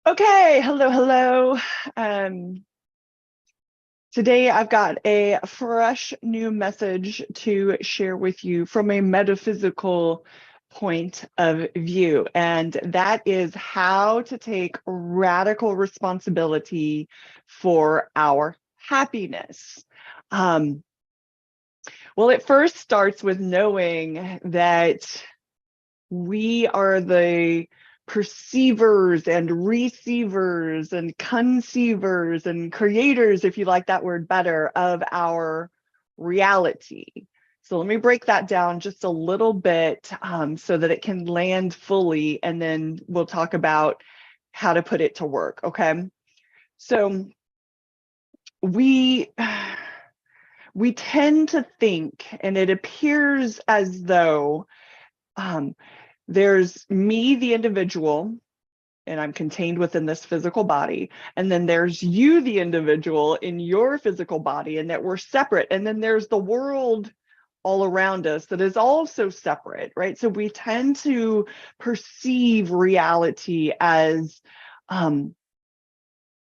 Okay, hello. Um, Today I've got a fresh new message to share with you from a metaphysical point of view, and that is how to take radical responsibility for our happiness. Um, well, it first starts with knowing that we are the perceivers and receivers and conceivers and creators, if you like that word better, of our reality. So let me break that down just a little bit so that it can land fully, and then we'll talk about how to put it to work, okay? So we we tend to think, and it appears as though um, there's me, the individual, and I'm contained within this physical body. And then there's you, the individual, in your physical body, and that we're separate. And then there's the world all around us that is also separate, right? So we tend to perceive reality as, I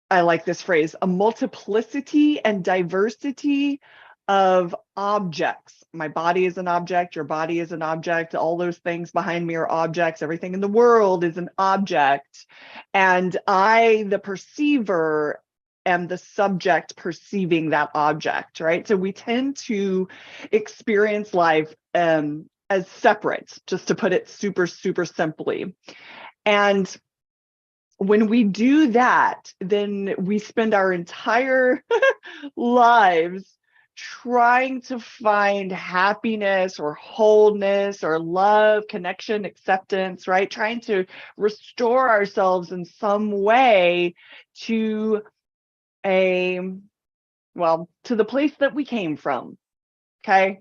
like this phrase, a multiplicity and diversity of objects. My body is an object, your body is an object, all those things behind me are objects, everything in the world is an object. And I, the perceiver, am the subject perceiving that object, right? So we tend to experience life as separate, just to put it super simply. And when we do that, then we spend our entire lives trying to find happiness or wholeness or love, connection, acceptance, right? Trying to restore ourselves in some way to to the place that we came from, okay?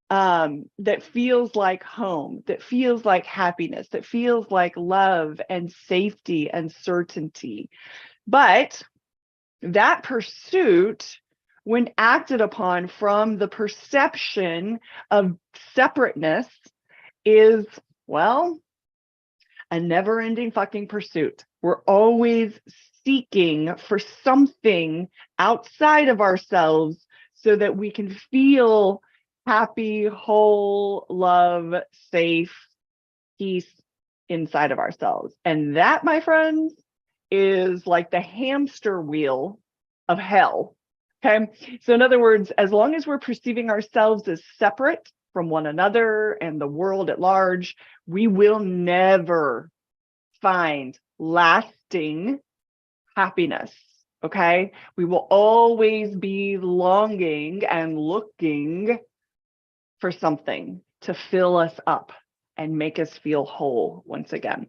That feels like home, that feels like happiness, that feels like love and safety and certainty. But that pursuit, when acted upon from the perception of separateness, is, well, a never-ending fucking pursuit. We're always seeking for something outside of ourselves so that we can feel happy, whole, love, safe, peace inside of ourselves. And that, my friends, is like the hamster wheel of hell. Okay. So, in other words, as long as we're perceiving ourselves as separate from one another and the world at large, we will never find lasting happiness. Okay. We will always be longing and looking for something to fill us up and make us feel whole once again.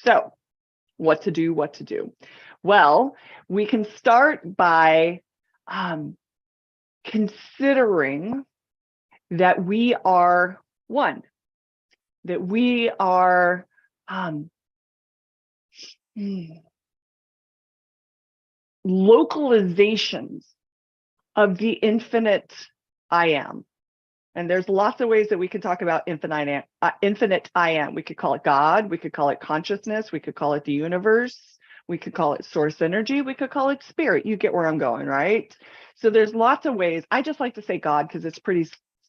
So, what to do? Well, we can start by considering that we are one, that we are localizations of the infinite I am. And there's lots of ways that we can talk about infinite I am. We could call it God, we could call it consciousness, we could call it the universe, we could call it source energy, we could call it spirit. You get where I'm going, right? So there's lots of ways. I just like to say God because it's pretty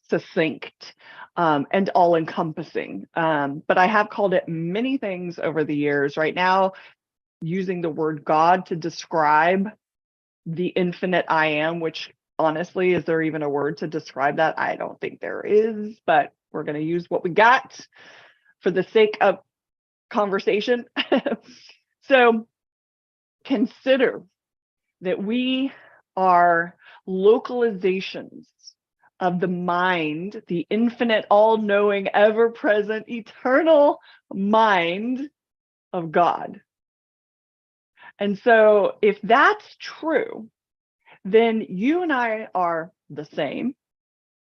succinct and all-encompassing. But I have called it many things over the years. Right now, using the word God to describe the infinite I am, which honestly, is there even a word to describe that? I don't think there is, but we're going to use what we got for the sake of conversation. So consider that we are localizations of the mind, the infinite, all-knowing, ever-present, eternal mind of God. And so if that's true, then you and I are the same.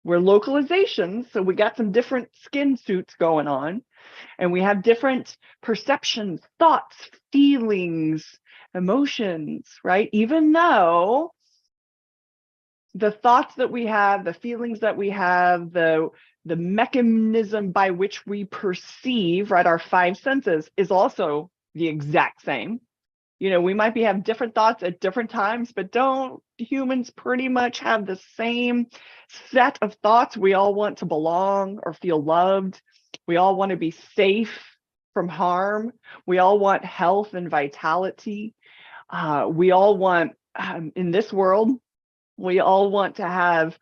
We're localizations, so we got some different skin suits going on, and we have different perceptions, thoughts, feelings, emotions, right? Even though the thoughts that we have, the feelings that we have, the mechanism by which we perceive, right, our five senses is also the exact same. You know, we might be have different thoughts at different times, but don't humans pretty much have the same set of thoughts? We all want to belong or feel loved. We all want to be safe from harm. We all want health and vitality. We all want, in this world, we all want to have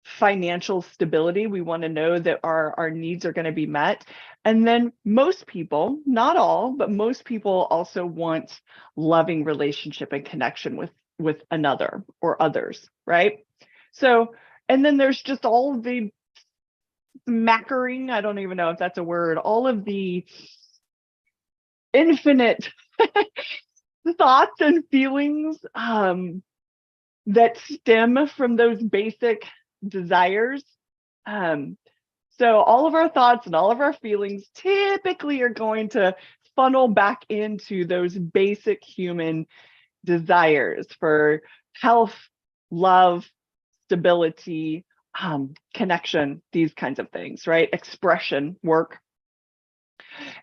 financial stability. We want to know that our needs are going to be met. And then most people, not all, but most people also want loving relationship and connection with another or others, right? So, and then there's just all of the mackering, I don't even know if that's a word, all of the infinite thoughts and feelings that stem from those basic desires. So all of our thoughts and all of our feelings typically are going to funnel back into those basic human desires for health, love, stability, connection, these kinds of things, right? Expression, work.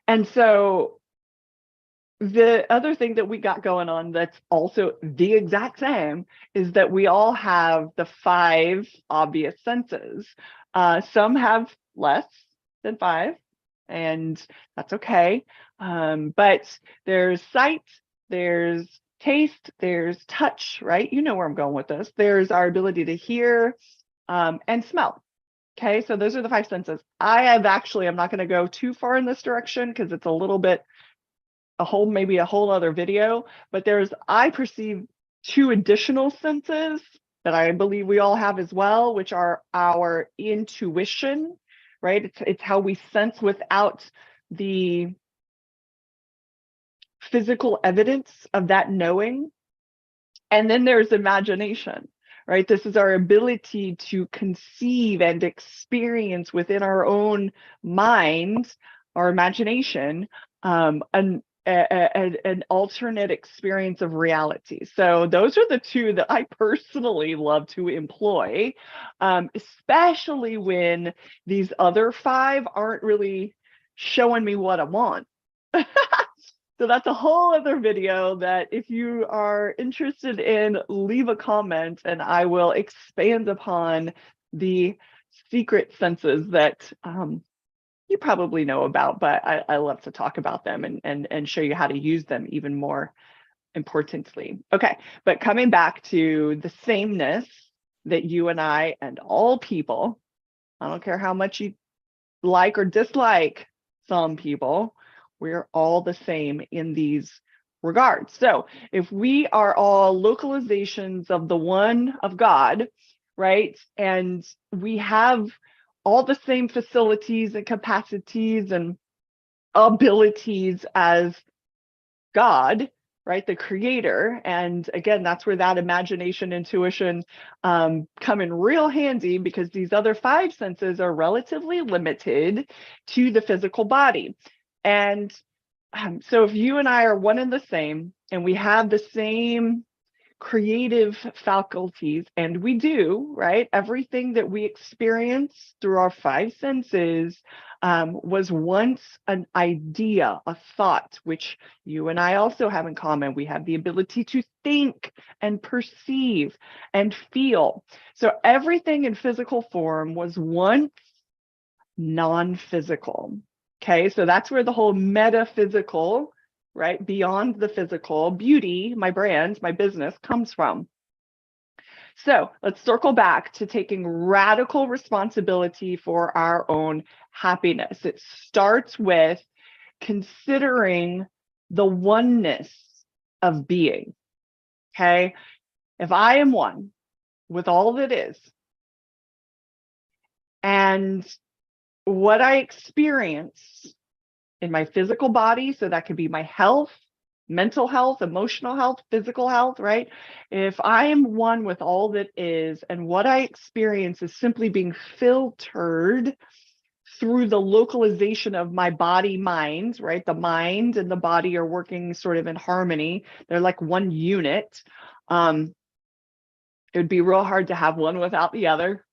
And so the other thing that we got going on that's also the exact same is that we all have the 5 obvious senses. Some have less than 5, and that's okay. But there's sight, there's taste, there's touch, right? You know where I'm going with this. There's our ability to hear and smell. Okay, so those are the 5 senses. I'm not going to go too far in this direction because it's a little bit maybe a whole other video, but I perceive 2 additional senses that I believe we all have as well, which are our intuition, right? It's how we sense without the physical evidence of that knowing. And then there's imagination, right? This is our ability to conceive and experience within our own mind, our imagination, an alternate experience of reality. So those are the 2 that I personally love to employ, especially when these other 5 aren't really showing me what I want. So that's a whole other video that if you are interested in, leave a comment and I will expand upon the secret senses that you probably know about, but I love to talk about them and show you how to use them even more importantly. Okay, but coming back to the sameness that you and I and all people, I don't care how much you like or dislike some people, we're all the same in these regards. So if we are all localizations of the one of God, right, and we have all the same facilities and capacities and abilities as God, right, the creator. And again, that's where that imagination, intuition come in real handy, because these other 5 senses are relatively limited to the physical body. And so if you and I are one and the same, and we have the same creative faculties, and we do, right? Everything that we experience through our 5 senses was once an idea, a thought, which you and I also have in common. We have the ability to think and perceive and feel. So everything in physical form was once non-physical. Okay, so that's where the whole metaphysical, right, beyond the physical beauty, my brand, my business, comes from. So let's circle back to taking radical responsibility for our own happiness. It starts with considering the oneness of being. Okay, if I am one with all that is, and what I experience in my physical body, so that could be my health, mental health, emotional health, physical health, right? If I am one with all that is, and what I experience is simply being filtered through the localization of my body mind, right? The mind and the body are working sort of in harmony. They're like one unit. It would be real hard to have one without the other.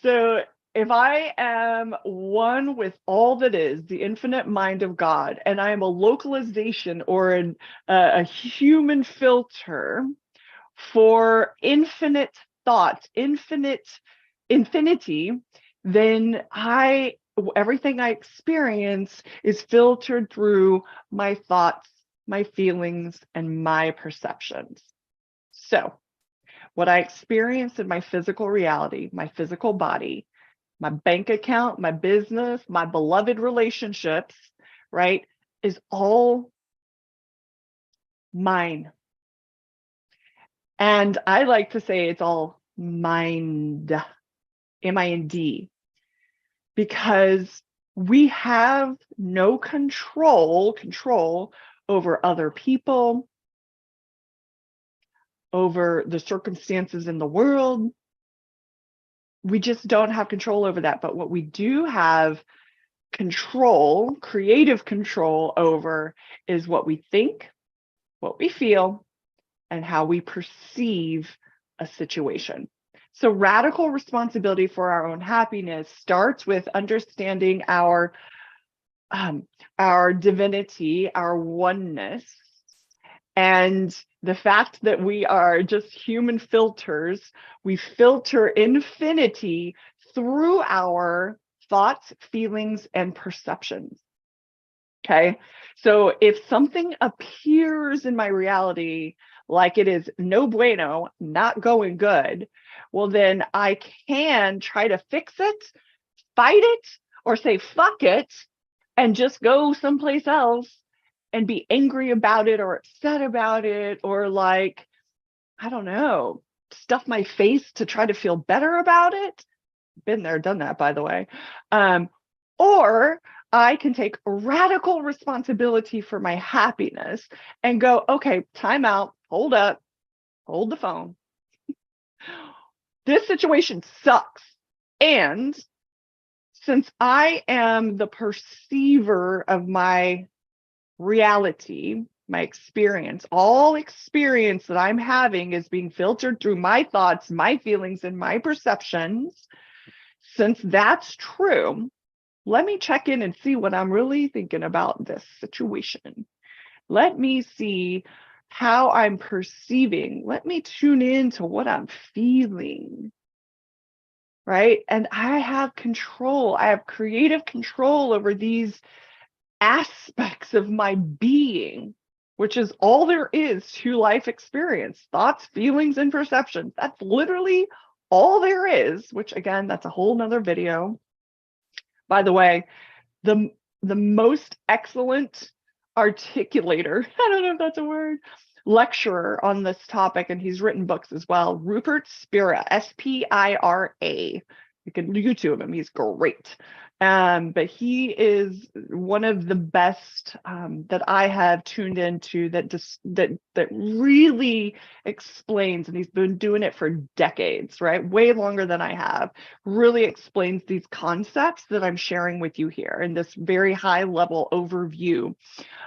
So if I am one with all that is, the infinite mind of God, and I am a localization or a human filter for infinite thoughts, infinity, then everything I experience is filtered through my thoughts, my feelings, and my perceptions. So what I experience in my physical reality, my physical body, my bank account, my business, my beloved relationships, right, is all mine. And I like to say it's all mind, M-I-N-D, because we have no control over other people, over the circumstances in the world. We just don't have control over that. But what we do have control, creative control over, is what we think, what we feel, and how we perceive a situation. So radical responsibility for our own happiness starts with understanding our divinity, our oneness, and the fact that we are just human filters. We filter infinity through our thoughts, feelings, and perceptions. Okay. So if something appears in my reality like it is no bueno, not going good, well, then I can try to fix it, fight it, or say fuck it, and just go someplace else and be angry about it or upset about it, or like, I don't know, stuff my face to try to feel better about it. Been there, done that, by the way. Or I can take radical responsibility for my happiness and go, okay, time out, hold up, hold the phone. This situation sucks. And since I am the perceiver of my reality, my experience, all experience that I'm having is being filtered through my thoughts, my feelings, and my perceptions. Since that's true, let me check in and see what I'm really thinking about this situation. Let me see how I'm perceiving. Let me tune in to what I'm feeling, right? And I have control. I have creative control over these aspects of my being, which is all there is to life experience: thoughts, feelings, and perceptions. That's literally all there is, which again, that's a whole nother video. By the way, the most excellent articulator, I don't know if that's a word, lecturer on this topic, and he's written books as well, Rupert Spira, S-P-I-R-A. You can YouTube him, he's great. But he is one of the best that I have tuned into, that really explains, and he's been doing it for decades, right? Way longer than I have. Really explains these concepts that I'm sharing with you here in this very high level overview,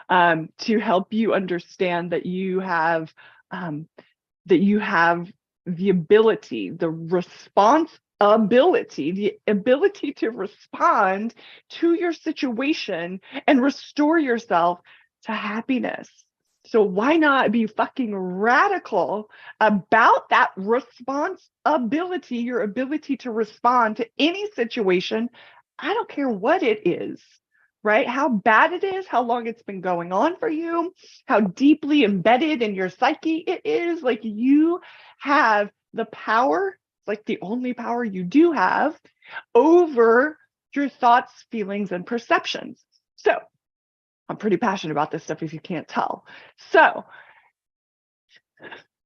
to help you understand that you have the ability, the ability to respond to your situation and restore yourself to happiness. So why not be fucking radical about that responsibility, your ability to respond to any situation? I don't care what it is, right? How bad it is, how long it's been going on for you, how deeply embedded in your psyche it is. Like, you have the power, like the only power you do have, over your thoughts, feelings, and perceptions. So I'm pretty passionate about this stuff, if you can't tell. So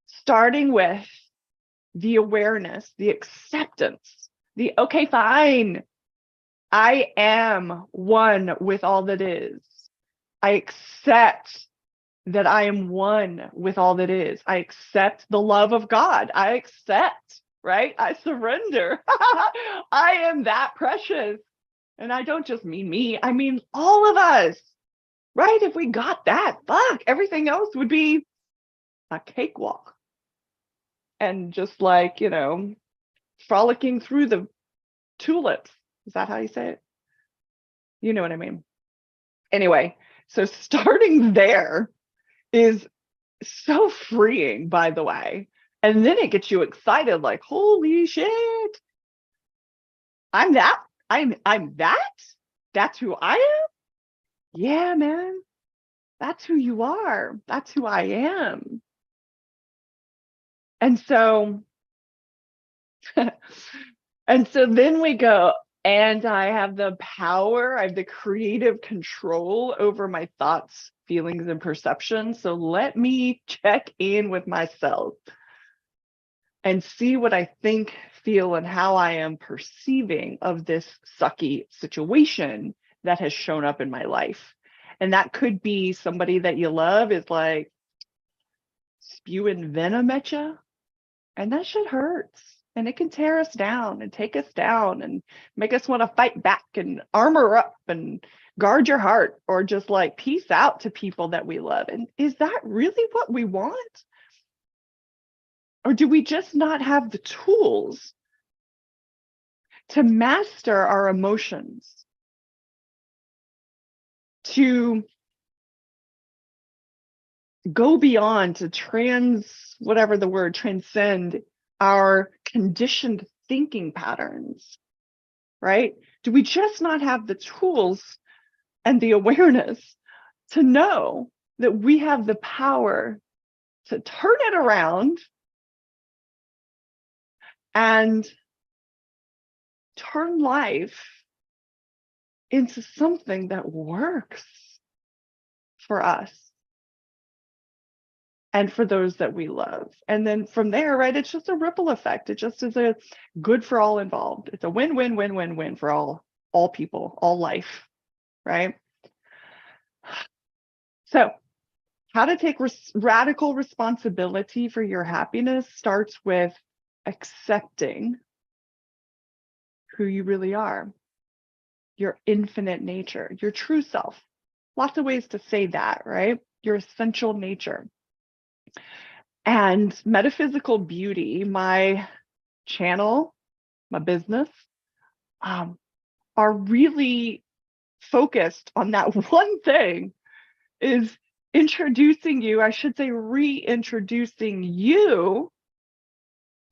starting with the awareness, the acceptance, the okay, fine, I am one with all that is. I accept that I am one with all that is. I accept the love of God. I accept, right? I surrender. I am that precious. And I don't just mean me, I mean all of us, right? If we got that, fuck, everything else would be a cakewalk. And just like, frolicking through the tulips. Is that how you say it? You know what I mean. Anyway, so starting there is so freeing, by the way. And then it gets you excited, like, holy shit, I'm that. I'm that. That's who I am. Yeah, man. That's who you are. That's who I am. And so, and so then we go, and I have the power, I have the creative control over my thoughts, feelings, and perceptions. So let me check in with myself and see what I think, feel, and how I am perceiving of this sucky situation that has shown up in my life. And that could be somebody that you love is like spewing venom at you, and that shit hurts. And it can tear us down and take us down and make us want to fight back and armor up and guard your heart, or just like peace out to people that we love. And is that really what we want? Or do we just not have the tools to master our emotions, to go beyond, to transcend our conditioned thinking patterns, right? Do we just not have the tools and the awareness to know that we have the power to turn it around and turn life into something that works for us and for those that we love? And then from there, right, it's just a ripple effect. It just is a good for all involved. It's a win-win-win-win-win for all people, all life, right? So how to take radical responsibility for your happiness starts with accepting who you really are, your infinite nature, your true self. Lots of ways to say that, right? Your essential nature. And Metaphysical Beauty, my channel, my business, are really focused on that one thing, is introducing you, I should say reintroducing you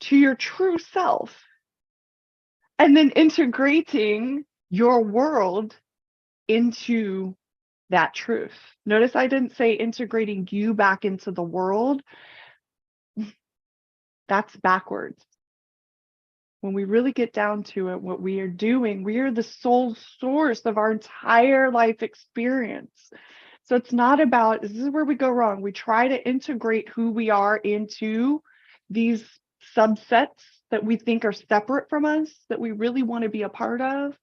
to your true self, and then integrating your world into that truth. Notice I didn't say integrating you back into the world. That's backwards. When we really get down to it, what we are doing, we are the sole source of our entire life experience. So it's not about, this is where we go wrong. We try to integrate who we are into these subsets that we think are separate from us, that we really want to be a part of,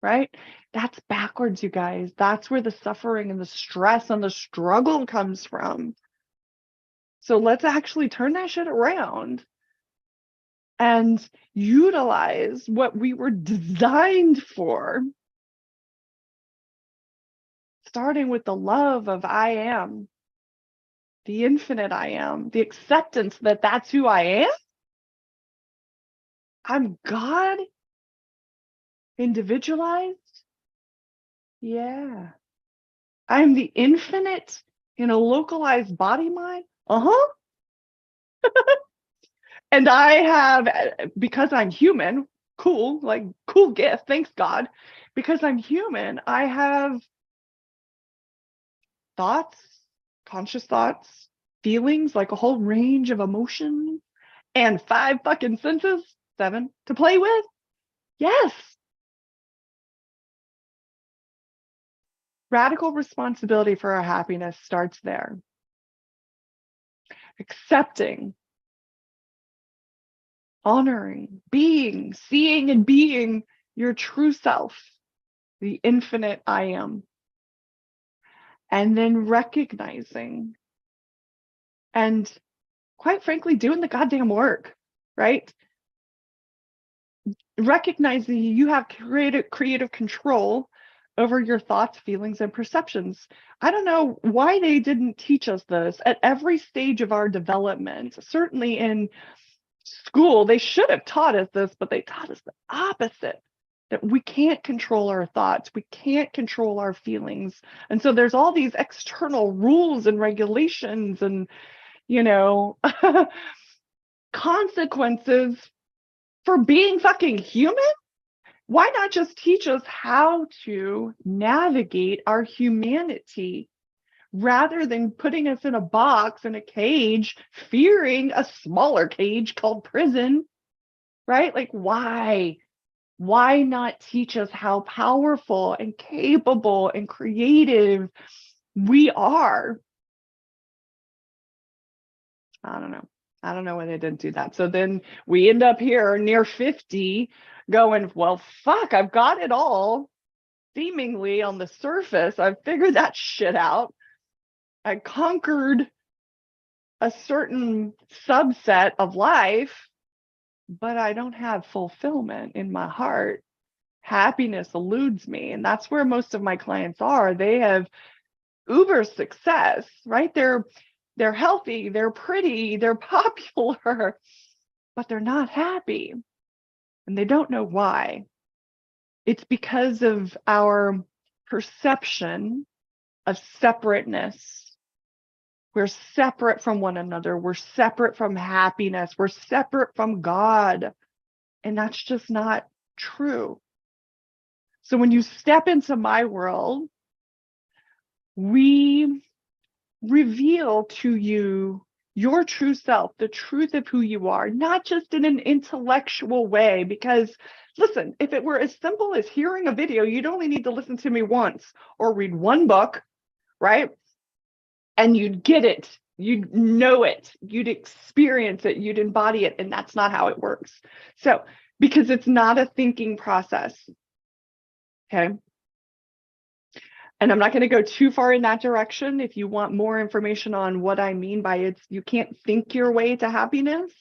right? That's backwards, you guys. That's where the suffering and the stress and the struggle comes from. So let's actually turn that shit around and utilize what we were designed for, starting with the love of I am, the infinite I am, the acceptance that that's who I am. I'm God, individualized. Yeah. I'm the infinite in a localized body mind. Uh-huh. And I have, because I'm human, cool, like cool gift, thanks God. Because I'm human, I have thoughts, conscious thoughts, feelings, like a whole range of emotions, and 5 fucking senses, 7 to play with. Yes. Radical responsibility for our happiness starts there. Accepting, honoring, being, seeing and being your true self, the infinite I am. And then recognizing and, quite frankly, doing the goddamn work, right? Recognizing you have creative control over your thoughts, feelings, and perceptions. I don't know why they didn't teach us this at every stage of our development, certainly in school, they should have taught us this, but they taught us the opposite, that we can't control our thoughts, we can't control our feelings. And so there's all these external rules and regulations and, you know, consequences for being fucking human. Why not just teach us how to navigate our humanity rather than putting us in a box, in a cage, fearing a smaller cage called prison, right? Like, why? Why not teach us how powerful and capable and creative we are? I don't know. I don't know why they didn't do that. So then we end up here near 50 going, well, fuck, I've got it all seemingly on the surface. I've figured that shit out. I conquered a certain subset of life, but I don't have fulfillment in my heart. Happiness eludes me. And that's where most of my clients are. They have uber success, right? They're healthy, they're pretty, they're popular, but they're not happy. And they don't know why. It's because of our perception of separateness. We're separate from one another. We're separate from happiness. We're separate from God. And that's just not true. So when you step into my world, we reveal to you your true self, the truth of who you are, not just in an intellectual way. Because listen, if it were as simple as hearing a video, you'd only need to listen to me once or read one book, right? And you'd get it, you'd know it, you'd experience it, you'd embody it. And that's not how it works. So, because it's not a thinking process. Okay. And I'm not going to go too far in that direction. If you want more information on what I mean by it's, you can't think your way to happiness.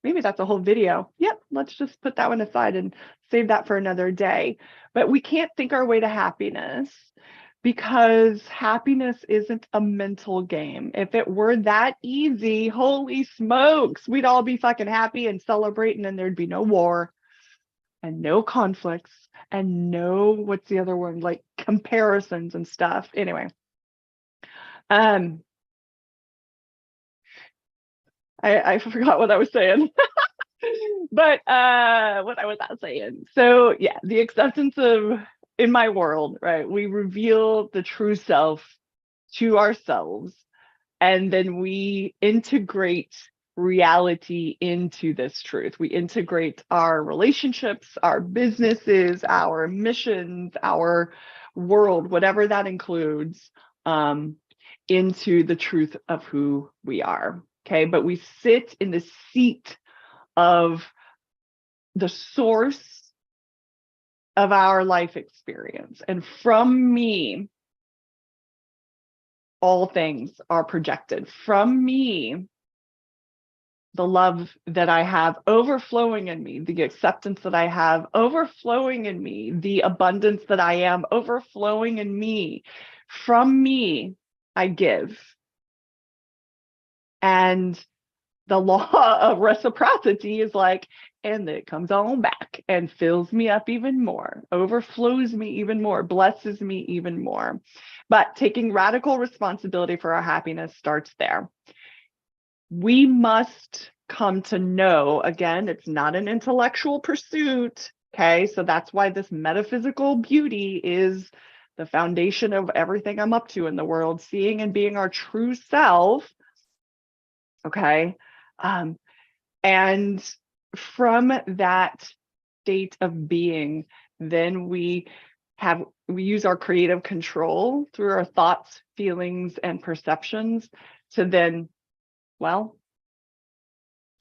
Maybe that's a whole video. Yep. Let's just put that one aside and save that for another day. But we can't think our way to happiness because happiness isn't a mental game. If it were that easy, holy smokes, we'd all be fucking happy and celebrating and there'd be no war and no conflicts and no, what's the other word, like comparisons and stuff. Anyway, I forgot what I was saying. But what I was saying. So yeah, the acceptance of, in my world, right, we reveal the true self to ourselves, and then we integrate reality into this truth. We integrate our relationships, our businesses, our missions, our world, whatever that includes, into the truth of who we are. Okay, but we sit in the seat of the source of our life experience. And from me, all things are projected. From me, the love that I have overflowing in me, the acceptance that I have overflowing in me, the abundance that I am overflowing in me. From me, I give. And the law of reciprocity is like, and it comes on back and fills me up even more, overflows me even more, blesses me even more. But taking radical responsibility for our happiness starts there. We must come to know, again, it's not an intellectual pursuit. Okay, so that's why this metaphysical beauty is the foundation of everything I'm up to in the world, seeing and being our true self. Okay. And from that state of being, then we use our creative control through our thoughts, feelings, and perceptions to then, well,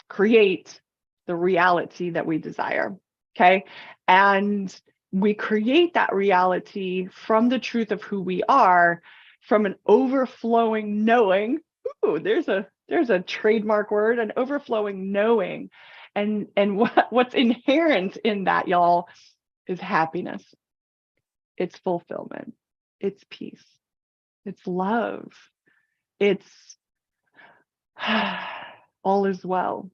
create the reality that we desire. Okay. And we create that reality from the truth of who we are, from an overflowing knowing. Ooh, there's a trademark word, an overflowing knowing. And what's inherent in that, y'all, is happiness. It's fulfillment. It's peace. It's love. It's all is well.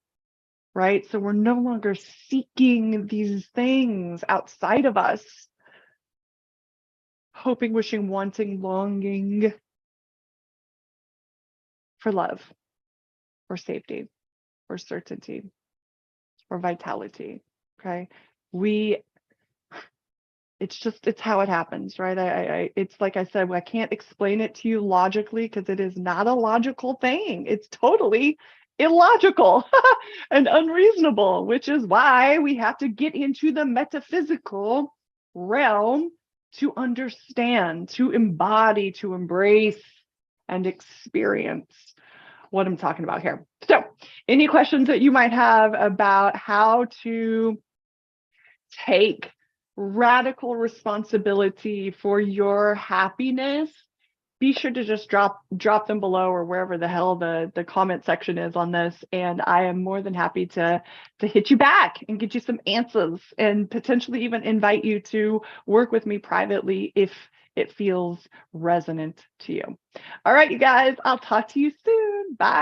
right? So we're no longer seeking these things outside of us, hoping, wishing, wanting, longing for love, or safety, or certainty, or vitality. Okay. It's how it happens, right? It's like I said, I can't explain it to you logically because it is not a logical thing. It's totally illogical and unreasonable, which is why we have to get into the metaphysical realm to understand, to embody, to embrace, and experience what I'm talking about here. So, any questions that you might have about how to take radical responsibility for your happiness, be sure to just drop them below, or wherever the hell the comment section is on this, and I am more than happy to hit you back and get you some answers, and potentially even invite you to work with me privately if it feels resonant to you. All right, you guys, I'll talk to you soon. Bye.